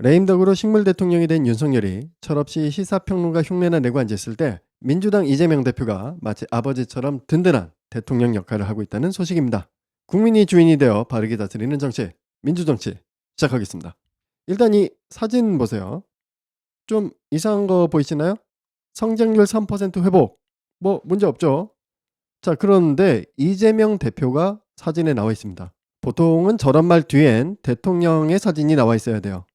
레임덕으로 식물 대통령이 된 윤석열이 철없이 시사평론가 흉내나 내고 앉았을 때 민주당 이재명 대표가 마치 아버지처럼 든든한 대통령 역할을 하고 있다는 소식입니다. 국민이 주인이 되어 바르게 다스리는 정치, 민주정치 시작하겠습니다. 일단 이 사진 보세요. 좀 이상한 거 보이시나요? 성장률 3% 회복. 뭐 문제 없죠. 자, 그런데 이재명 대표가 사진에 나와 있습니다. 보통은 저런 말 뒤엔 대통령의 사진이 나와 있어야 돼요.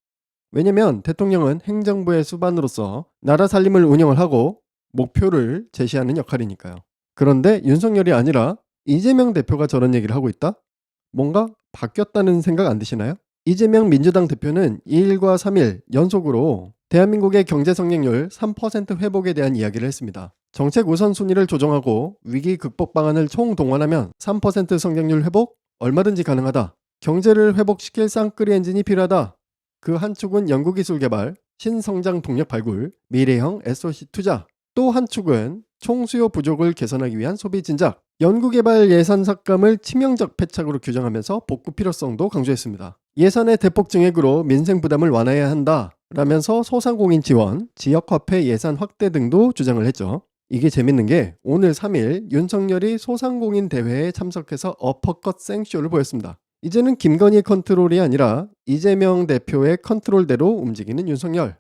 왜냐면 대통령은 행정부의 수반으로서 나라 살림을 운영을 하고 목표를 제시하는 역할이니까요. 그런데 윤석열이 아니라 이재명 대표가 저런 얘기를 하고 있다? 뭔가 바뀌었다는 생각 안 드시나요? 이재명 민주당 대표는 2일과 3일 연속으로 대한민국의 경제 성장률 3% 회복에 대한 이야기를 했습니다. 정책 우선순위를 조정하고 위기 극복 방안을 총동원하면 3% 성장률 회복 얼마든지 가능하다. 경제를 회복시킬 쌍끌이 엔진이 필요하다. 그 한 축은 연구기술 개발, 신성장 동력 발굴, 미래형 SOC 투자. 또 한 축은 총수요 부족을 개선하기 위한 소비 진작, 연구개발 예산 삭감을 치명적 패착으로 규정하면서 복구 필요성도 강조했습니다. 예산의 대폭 증액으로 민생 부담을 완화해야 한다 라면서 소상공인 지원, 지역화폐 예산 확대 등도 주장을 했죠. 이게 재밌는 게 오늘 3일 윤석열이 소상공인 대회에 참석해서 어퍼컷 생쇼를 보였습니다. 이제는 김건희 컨트롤이 아니라 이재명 대표의 컨트롤대로 움직이는 윤석열.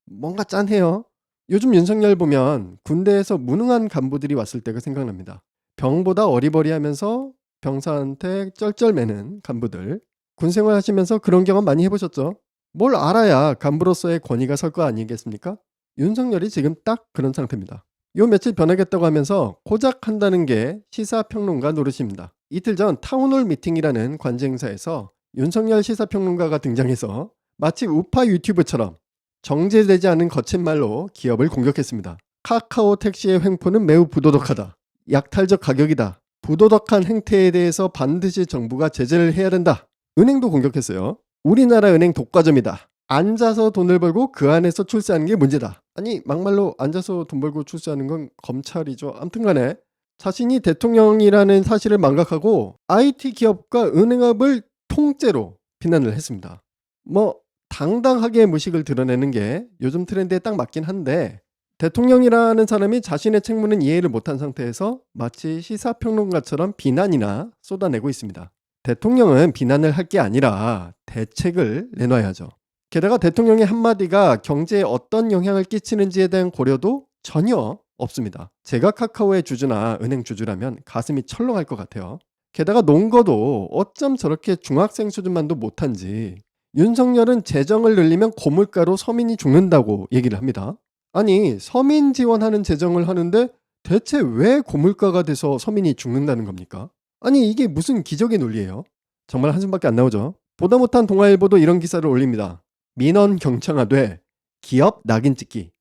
뭔가 짠해요. 요즘 윤석열 보면 군대에서 무능한 간부들이 왔을 때가 생각납니다. 병보다 어리버리하면서 병사한테 쩔쩔매는 간부들. 군생활 하시면서 그런 경험 많이 해보셨죠? 뭘 알아야 간부로서의 권위가 설 거 아니겠습니까? 윤석열이 지금 딱 그런 상태입니다. 요 며칠 변하겠다고 하면서 고작 한다는 게 시사평론가 노릇입니다. 이틀 전 타운홀 미팅이라는 관제 행사에서 윤석열 시사평론가가 등장해서 마치 우파 유튜브처럼 정제되지 않은 거친 말로 기업을 공격했습니다. 카카오 택시의 횡포는 매우 부도덕하다. 약탈적 가격이다. 부도덕한 행태에 대해서 반드시 정부가 제재를 해야 된다. 은행도 공격했어요. 우리나라 은행 독과점이다. 앉아서 돈을 벌고 그 안에서 출세하는 게 문제다. 아니 막말로 앉아서 돈 벌고 출세하는 건 검찰이죠. 아무튼간에 자신이 대통령이라는 사실을 망각하고 IT 기업과 은행업을 통째로 비난을 했습니다. 뭐 당당하게 무식을 드러내는 게 요즘 트렌드에 딱 맞긴 한데 대통령이라는 사람이 자신의 책무는 이해를 못한 상태에서 마치 시사평론가처럼 비난이나 쏟아내고 있습니다. 대통령은 비난을 할 게 아니라 대책을 내놔야죠. 게다가 대통령의 한마디가 경제에 어떤 영향을 끼치는지에 대한 고려도 전혀 없습니다. 제가 카카오의 주주나 은행 주주라면 가슴이 철렁할 것 같아요. 게다가 논거도 어쩜 저렇게 중학생 수준만도 못한지 윤석열은 재정을 늘리면 고물가로 서민이 죽는다고 얘기를 합니다. 아니 서민 지원하는 재정을 하는데 대체 왜 고물가가 돼서 서민이 죽는다는 겁니까? 아니 이게 무슨 기적의 논리예요? 정말 한숨밖에 안 나오죠. 보다 못한 동아일보도 이런 기사를 올립니다. 민원 경청하되 기업 낙인 찍기,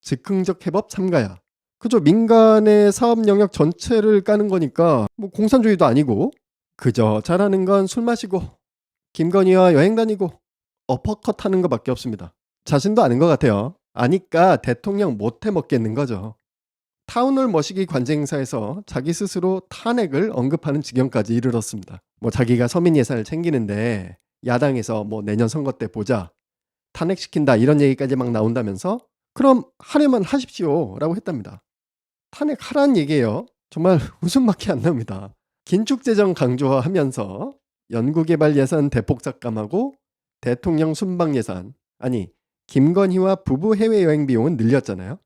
즉흥적 해법 삼가야. 그죠? 민간의 사업 영역 전체를 까는 거니까 뭐 공산주의도 아니고 그저 잘하는 건 술 마시고 김건희와 여행 다니고 어퍼컷 하는 것밖에 없습니다. 자신도 아는 것 같아요. 아니까 대통령 못해 먹겠는 거죠. 타운홀 머시기 관제 행사에서 자기 스스로 탄핵을 언급하는 지경까지 이르렀습니다. 뭐 자기가 서민 예산을 챙기는데 야당에서 뭐 내년 선거 때 보자. 탄핵시킨다 이런 얘기까지 막 나온다면서 그럼 하려면 하십시오 라고 했답니다. 탄핵하라는 얘기예요. 정말 웃음밖에 안 납니다. 긴축재정 강조하면서 연구개발 예산 대폭 삭감하고 대통령 순방 예산 아니 김건희와 부부 해외여행 비용은 늘렸잖아요.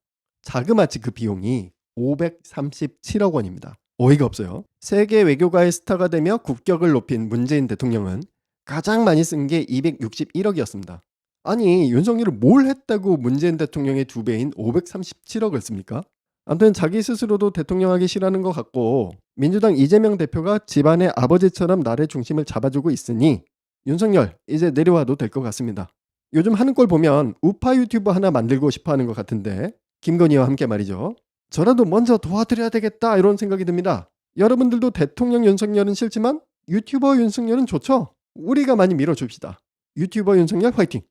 자그마치 그 비용이 537억 원입니다. 어이가 없어요. 세계 외교가의 스타가 되며 국격을 높인 문재인 대통령은 가장 많이 쓴 게 261억이었습니다. 아니 윤석열이 뭘 했다고 문재인 대통령의 2배인 537억을 씁니까? 아무튼 자기 스스로도 대통령하기 싫어하는 것 같고 민주당 이재명 대표가 집안의 아버지처럼 나라의 중심을 잡아주고 있으니 윤석열 이제 내려와도 될 것 같습니다. 요즘 하는 걸 보면 우파 유튜버 하나 만들고 싶어하는 것 같은데 김건희와 함께 말이죠. 저라도 먼저 도와드려야 되겠다 이런 생각이 듭니다. 여러분들도 대통령 윤석열은 싫지만 유튜버 윤석열은 좋죠? 우리가 많이 밀어줍시다. 유튜버 윤석열 화이팅!